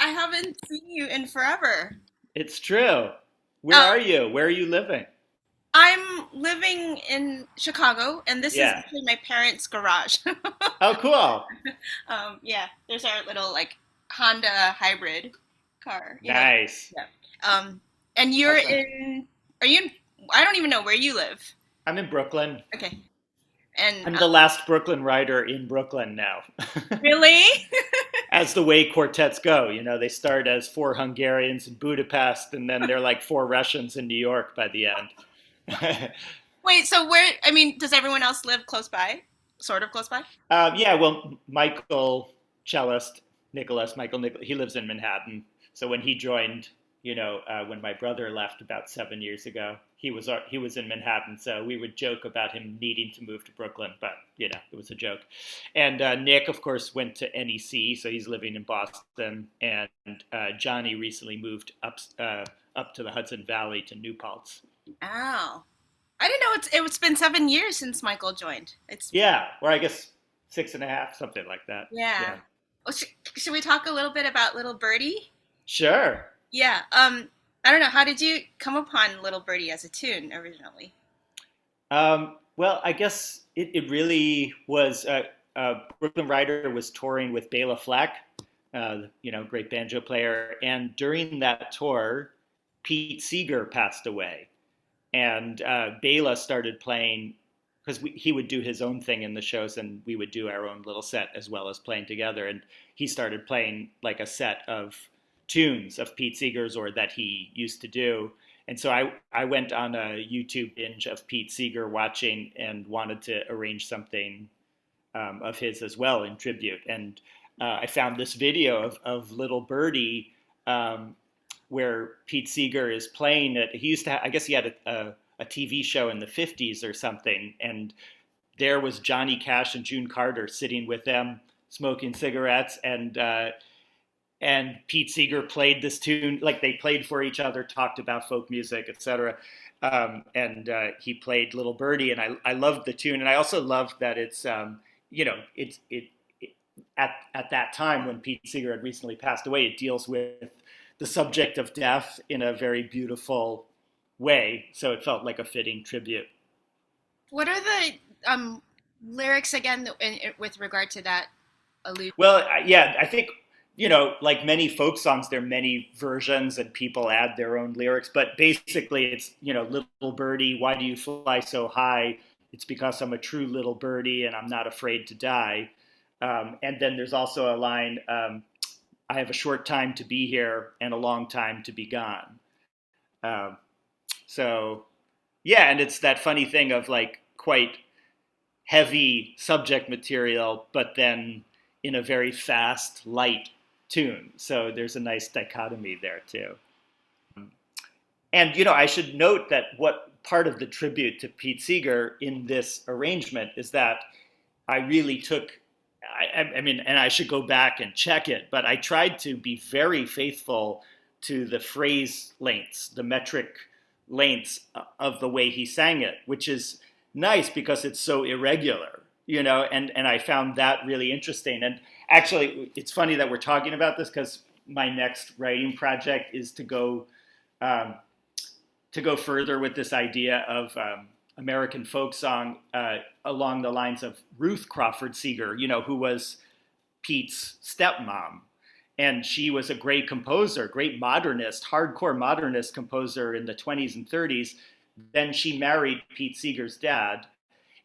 I haven't seen you in forever. It's true. Where Um, are you? Where are you living? I'm living in Chicago, and this is Yeah. actually my parents' garage. Oh, cool. Yeah, there's our little like Honda hybrid car. Nice. Yeah. And you're Awesome. in? Are you in? I don't even know where you live. I'm in Brooklyn. Okay. And I'm the last Brooklyn writer in Brooklyn now. really? As the way quartets go, they start as four Hungarians in Budapest, and then they're like four Russians in New York by the end. Wait, so where? I mean, does everyone else live close by? Sort of close by? Yeah, well, Michael, cellist, he lives in Manhattan. So when he joined, when my brother left about 7 years ago, he was in Manhattan. So we would joke about him needing to move to Brooklyn, but it was a joke. And Nick, of course, went to NEC, so he's living in Boston. And Johnny recently moved up to the Hudson Valley to New Paltz. Oh, I didn't know it's been 7 years since Michael joined. It's Yeah, or I guess 6.5, something like that. yeah. Yeah, Well, should we talk a little bit about Little Birdie? sure. Yeah. I don't know. How did you come upon Little Birdie as a tune originally? Well, I guess it really was. Brooklyn Rider was touring with Bela Fleck, great banjo player, and during that tour, Pete Seeger passed away, and Bela started playing because he would do his own thing in the shows, and we would do our own little set as well as playing together. And he started playing like a set of tunes of Pete Seeger's or that he used to do. And so I went on a YouTube binge of Pete Seeger watching and wanted to arrange something of his as well in tribute. And I found this video of Little Birdie where Pete Seeger is playing it. He used to, I guess he had a TV show in the 50s or something. And there was Johnny Cash and June Carter sitting with them smoking cigarettes. And Pete Seeger played this tune, like they played for each other, talked about folk music, etc. And he played Little Birdie, and I loved the tune, and I also loved that it at that time when Pete Seeger had recently passed away, it deals with the subject of death in a very beautiful way. So it felt like a fitting tribute. What are the lyrics again with regard to that allusion? Well, yeah, I think like many folk songs, there are many versions and people add their own lyrics. But basically, it's little birdie, why do you fly so high? It's because I'm a true little birdie and I'm not afraid to die. And then there's also a line, I have a short time to be here and a long time to be gone. Um, so yeah, and it's that funny thing of like quite heavy subject material, but then in a very fast, light tune. So there's a nice dichotomy there too. And I should note that what part of the tribute to Pete Seeger in this arrangement is that I really took. I mean, and I should go back and check it, but I tried to be very faithful to the phrase lengths, the metric lengths of the way he sang it, which is nice because it's so irregular, and I found that really interesting. And actually, it's funny that we're talking about this because my next writing project is um, to go further with this idea of American folk song along the lines of Ruth Crawford Seeger, who was Pete's stepmom. And she was a great composer, great modernist, hardcore modernist composer in the 20s and 30s. Then she married Pete Seeger's dad,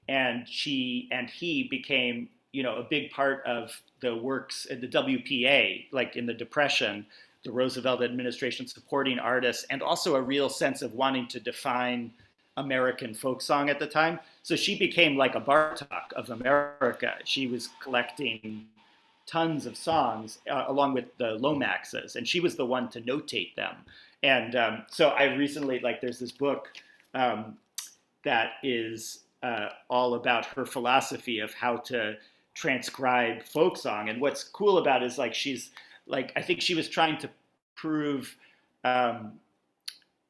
and he became a big part of the works at the WPA, like in the Depression, the Roosevelt administration supporting artists, and also a real sense of wanting to define American folk song at the time. So she became like a Bartok of America. She was collecting tons of songs along with the Lomaxes, and she was the one to notate them. And so I recently, like, there's this book that is all about her philosophy of how to transcribe folk song. And what's cool about it is like she's like I think she was trying to prove,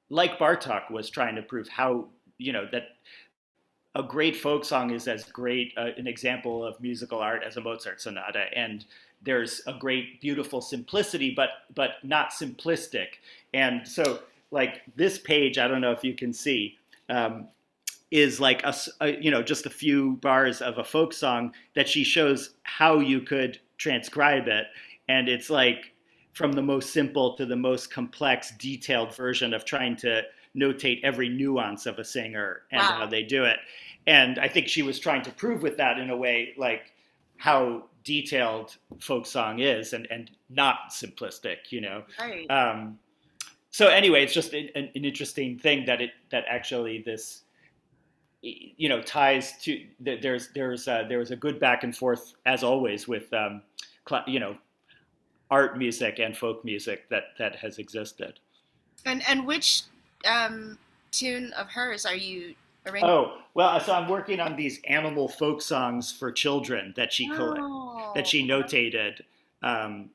like Bartok was trying to prove how that a great folk song is as great an example of musical art as a Mozart sonata. And there's a great, beautiful simplicity, but not simplistic. And so, like this page, I don't know if you can see, is like just a few bars of a folk song that she shows how you could transcribe it, and it's like from the most simple to the most complex, detailed version of trying to notate every nuance of a singer and Wow. how they do it. And I think she was trying to prove with that, in a way, like how detailed folk song is, and not simplistic, Right. So anyway, it's just an interesting thing that actually this, ties to, there was a good back and forth, as always, with art music and folk music that has existed. And which tune of hers are you arranging? Oh, well, so I'm working on these animal folk songs for children that Oh, she notated, um,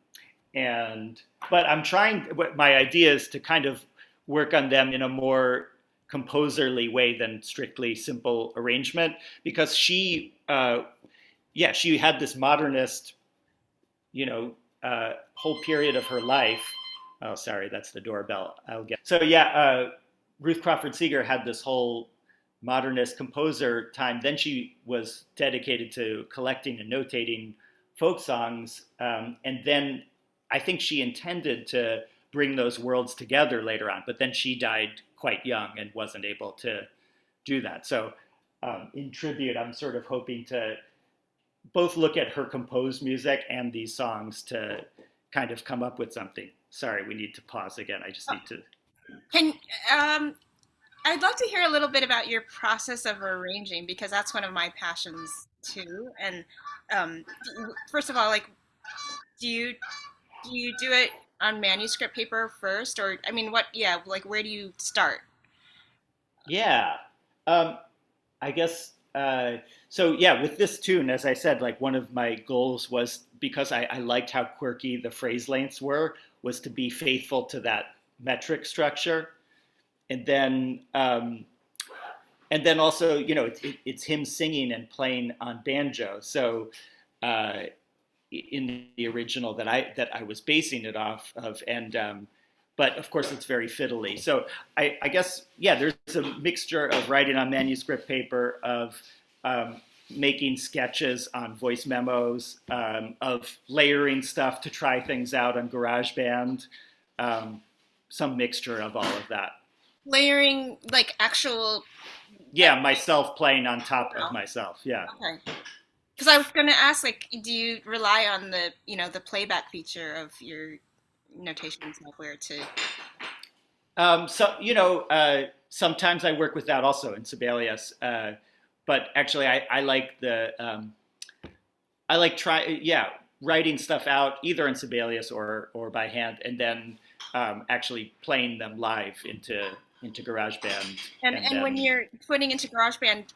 and but I'm trying. What my idea is to kind of work on them in a more composerly way than strictly simple arrangement, because she had this modernist, whole period of her life. Oh, sorry, that's the doorbell. I'll get. So yeah, Ruth Crawford Seeger had this whole modernist composer time. Then she was dedicated to collecting and notating folk songs, and then I think she intended to bring those worlds together later on. But then she died quite young and wasn't able to do that. So in tribute, I'm sort of hoping to both look at her composed music and these songs to kind of come up with something. Sorry, we need to pause again. I just need to. can um, I'd love to hear a little bit about your process of arranging, because that's one of my passions too. And um, first of all, like, do you do it on manuscript paper first, or I mean, what? Yeah, like, where do you start? Yeah. Um, I guess so. Yeah, with this tune, as I said, like one of my goals was, because I liked how quirky the phrase lengths were, was to be faithful to that metric structure, and then also, it's him singing and playing on banjo. So uh, in the original that I was basing it off of, and but of course it's very fiddly. So I guess, yeah, there's a mixture of writing on manuscript paper, of making sketches on voice memos, of layering stuff to try things out on GarageBand, some mixture of all of that. Layering like actual. Yeah, myself playing on top of Well, myself. Yeah. okay. Because I was going to ask, like, do you rely on the the playback feature of your notation software to? So sometimes I work with that also in Sibelius, but actually I like writing stuff out either in Sibelius or by hand, and then actually playing them live into GarageBand, And and and when then you're putting into GarageBand,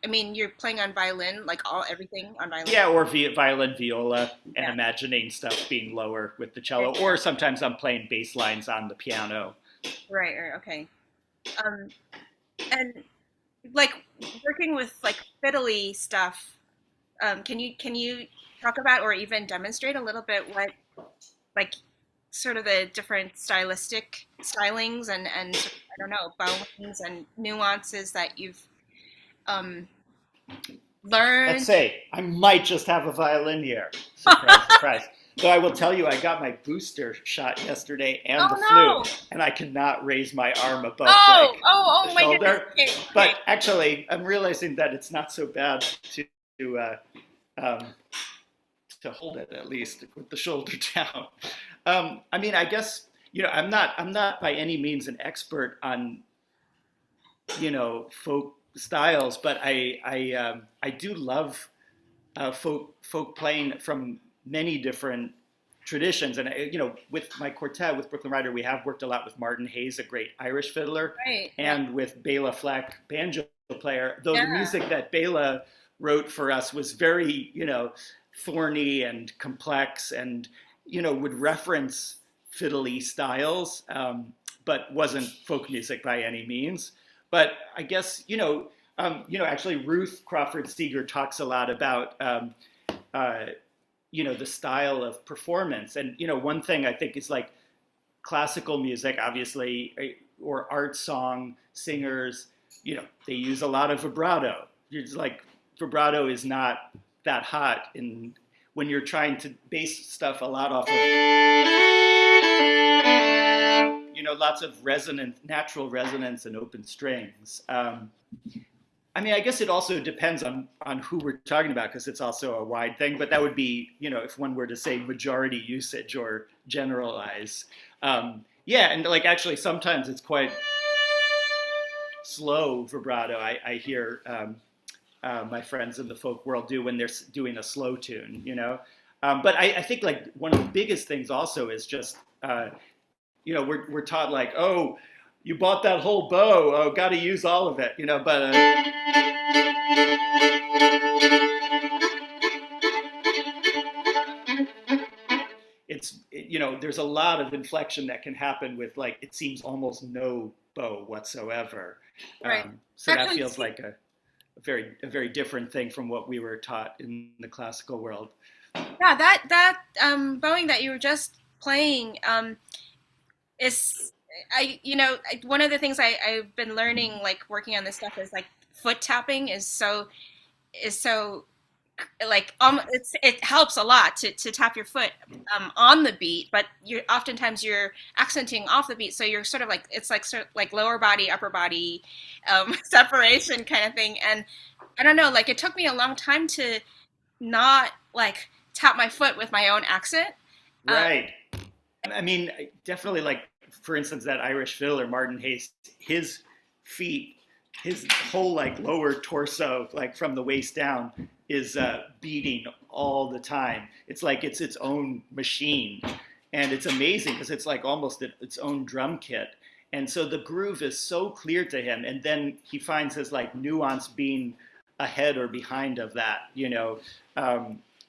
I mean, you're playing on violin, like everything on violin? yeah, or violin, viola, and Yeah. imagining stuff being lower with the Yeah. cello, or sometimes I'm playing bass lines on the piano. Right. Right. Okay. Um, and like working with like fiddly stuff, can you talk about or even demonstrate a little bit what, like, sort of the different stylistic stylings and I don't know, bowings and nuances that you've um, Let's learned? say I might just have a violin here. Surprise, surprise. Though I will tell you, I got my booster shot yesterday and the Oh no! flu, and I cannot raise my arm above Oh, like oh, the oh my goodness. shoulder. Okay, okay. But actually, I'm realizing that it's not so bad to um, to hold it, at least with the shoulder down. I mean, I guess, I'm not by any means an expert on, folk styles, but I do love folk playing from many different traditions. And with my quartet, with Brooklyn Rider, we have worked a lot with Martin Hayes, a great Irish fiddler, Right, right. and with Bela Fleck, banjo player. Though the Yeah. music that Bela wrote for us was very, thorny and complex, and would reference fiddly styles, but wasn't folk music by any means. But I guess, actually Ruth Crawford Seeger talks a lot about uh, the style of performance. And one thing I think is like classical music, obviously, or art song singers, they use a lot of vibrato. It's like vibrato is not that hot in when you're trying to base stuff a lot off of lots of resonance, natural resonance, and open strings. I mean, I guess it also depends on who we're talking about, because it's also a wide thing. But that would be, if one were to say majority usage or generalize. Yeah, and like actually, sometimes it's quite slow vibrato. I hear my friends in the folk world do when they're doing a slow tune. But I think like one of the biggest things also is just we're taught like, oh, you bought that whole bow, oh, got to use all of it, but there's a lot of inflection that can happen with like it seems almost no bow whatsoever. Right. So that feels like a very different thing from what we were taught in the classical world. Yeah, that bowing that you were just playing is one of the things I've been learning like working on this stuff is like foot tapping is so like it helps a lot to tap your foot on the beat, but oftentimes you're accenting off the beat, so you're sort of like it's like sort of like lower body upper body separation kind of thing. And I don't know, like it took me a long time to not like tap my foot with my own accent. Right. I mean, definitely like for instance that Irish fiddler Martin Hayes, his feet, his whole like lower torso, like from the waist down, is beating all the time. It's like it's its own machine, and it's amazing because it's like almost its own drum kit. And so the groove is so clear to him, and then he finds his like nuance being ahead or behind of that,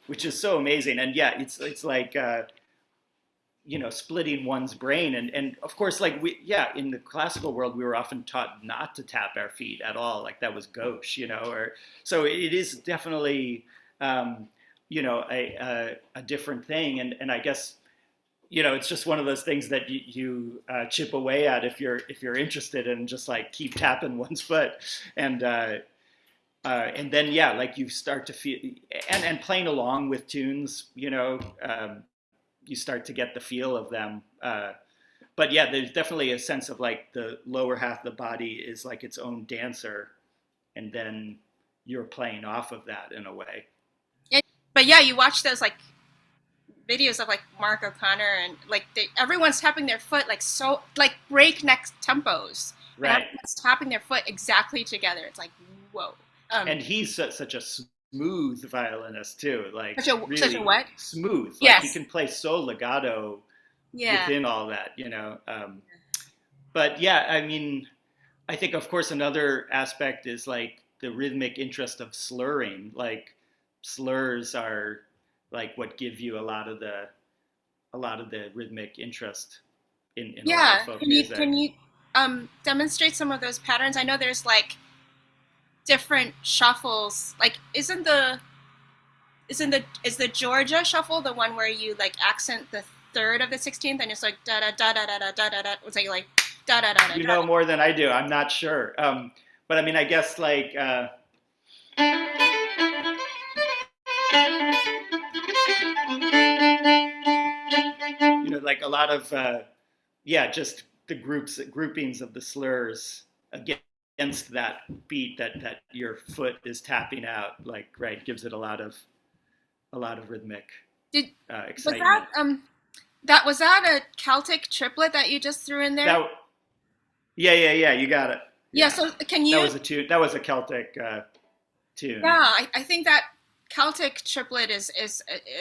which is so amazing. And yeah, it's like splitting one's brain. And of course, like in the classical world, we were often taught not to tap our feet at all. Like that was gauche, or so it is definitely, a different thing. And I guess, it's just one of those things that you chip away at if you're interested and just like keep tapping one's foot. And then, yeah, like you start to feel and playing along with tunes, you start to get the feel of them. But yeah, there's definitely a sense of like the lower half of the body is like its own dancer, and then you're playing off of that in a way. But yeah, you watch those like videos of like Mark O'Connor and like everyone's tapping their foot like so like breakneck tempos. Right. And everyone's tapping their foot exactly together. It's like whoa. And he's such a smooth violinist too, like such a what? Smooth. Like yes. He can play so legato within all that, But yeah, I mean, I think of course another aspect is like the rhythmic interest of slurring. Like slurs are like what give you a lot of the rhythmic interest in a lot of folk music. Can you demonstrate some of those patterns? I know there's like different shuffles. Like is the Georgia shuffle the one where you like accent the third of the 16th and it's like da da da da da da da da da? It's like da da da da. You know more than I do. I'm not sure. But I mean, I guess like like a lot of just the groupings of the slurs against that beat that your foot is tapping out, like right, gives it a lot of rhythmic excitement. Was that a Celtic triplet that you just threw in there? Yeah, you got it. Yeah, so can you? That was a tune. That was a Celtic tune. Yeah, I think that Celtic triplet is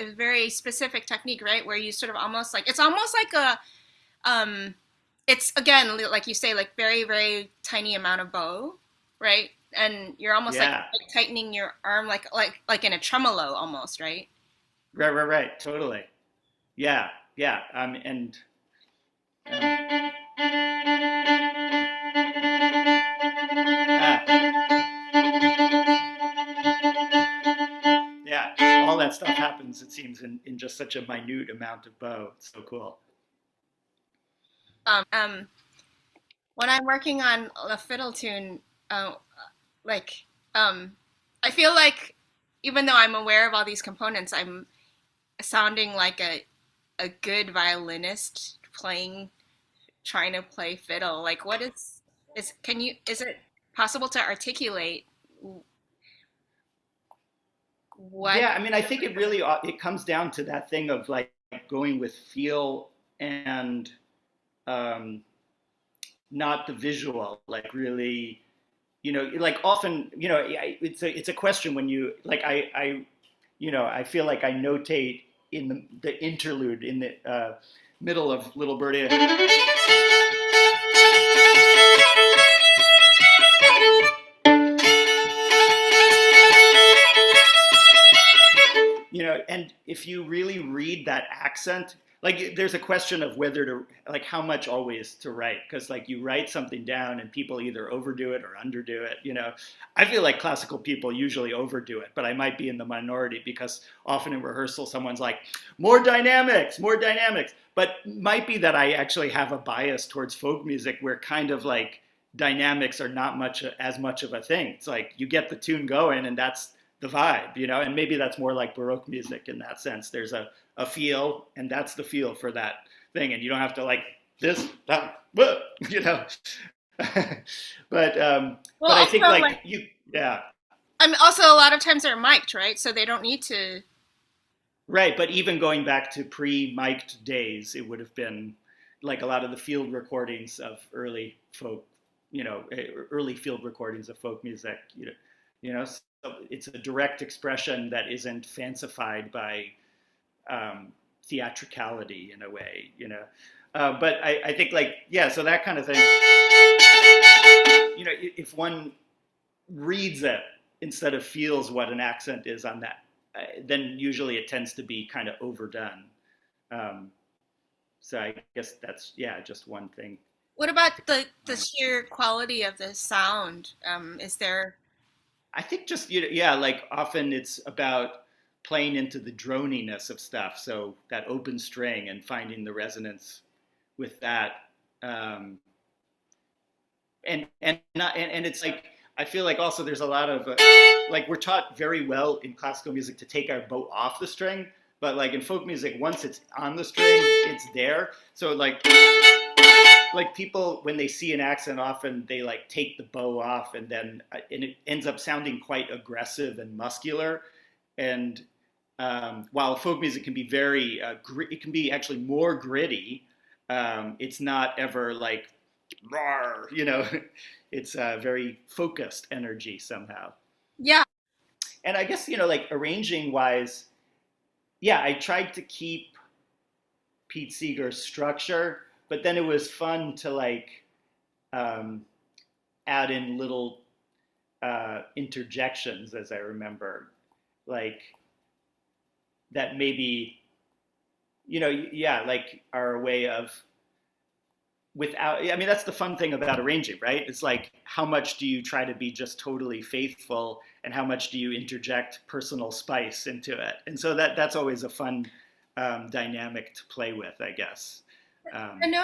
a very specific technique, right? Where you sort of almost like it's a it's again like you say, like very very tiny amount of bow, right? And you're almost like tightening your arm like in a tremolo almost, right? Right, totally. Yeah. And yeah, all that that stuff happens, it seems, in just such a minute amount of bow. It's so cool. Um, um, when I'm working on a fiddle tune, like I feel like even though I'm aware of all these components, I'm sounding like a good violinist playing trying to play fiddle. Like what is can you is it possible to articulate what Yeah, I mean, I think it really it comes down to that thing of like going with feel and um, not the visual. Like really, like often, it's a question when you like I feel like I notate in the interlude in the middle of Little Birdie. And if you really read that accent, like there's a question of whether to, like how much always to write, because like you write something down and people either overdo it or underdo it. I feel like classical people usually overdo it, but I might be in the minority because often in rehearsal someone's like, more dynamics, more dynamics. But might be that I actually have a bias towards folk music where kind of like dynamics are not as much of a thing. It's like you get the tune going and that's the vibe, and maybe that's more like Baroque music in that sense. There's a feel, and that's the feel for that thing, and you don't have to like this, that, but I think like you, yeah. I mean, also a lot of times they're mic'd, right? So they don't need to. Right, but even going back to pre-mic'd days, it would have been like a lot of the field recordings of early folk, early field recordings of folk music, so it's a direct expression that isn't fancified by theatricality in a way. But I think like, yeah, so that kind of thing, if one reads it instead of feels what an accent is on that, then usually it tends to be kind of overdone. So I guess that's, yeah, just one thing. What about the sheer quality of the sound? Is there I think just, yeah, like often it's about playing into the droniness of stuff. So that open string and finding the resonance with that. And it's like, I feel like also there's a lot of, like we're taught very well in classical music to take our bow off the string. But like in folk music, once it's on the string, it's there. So like people when they see an accent often they like take the bow off and it ends up sounding quite aggressive and muscular, and while folk music can be very it can be actually more gritty. It's not ever like rawr, it's a very focused energy somehow. yeah. And I guess like arranging wise, yeah, I tried to keep Pete Seeger's structure, but then it was fun to like add in little interjections, as I remember, like that maybe yeah, like are a way of without. I mean, that's the fun thing about arranging, right? It's like how much do you try to be just totally faithful, and how much do you interject personal spice into it? And so that's always a fun dynamic to play with, I guess. I know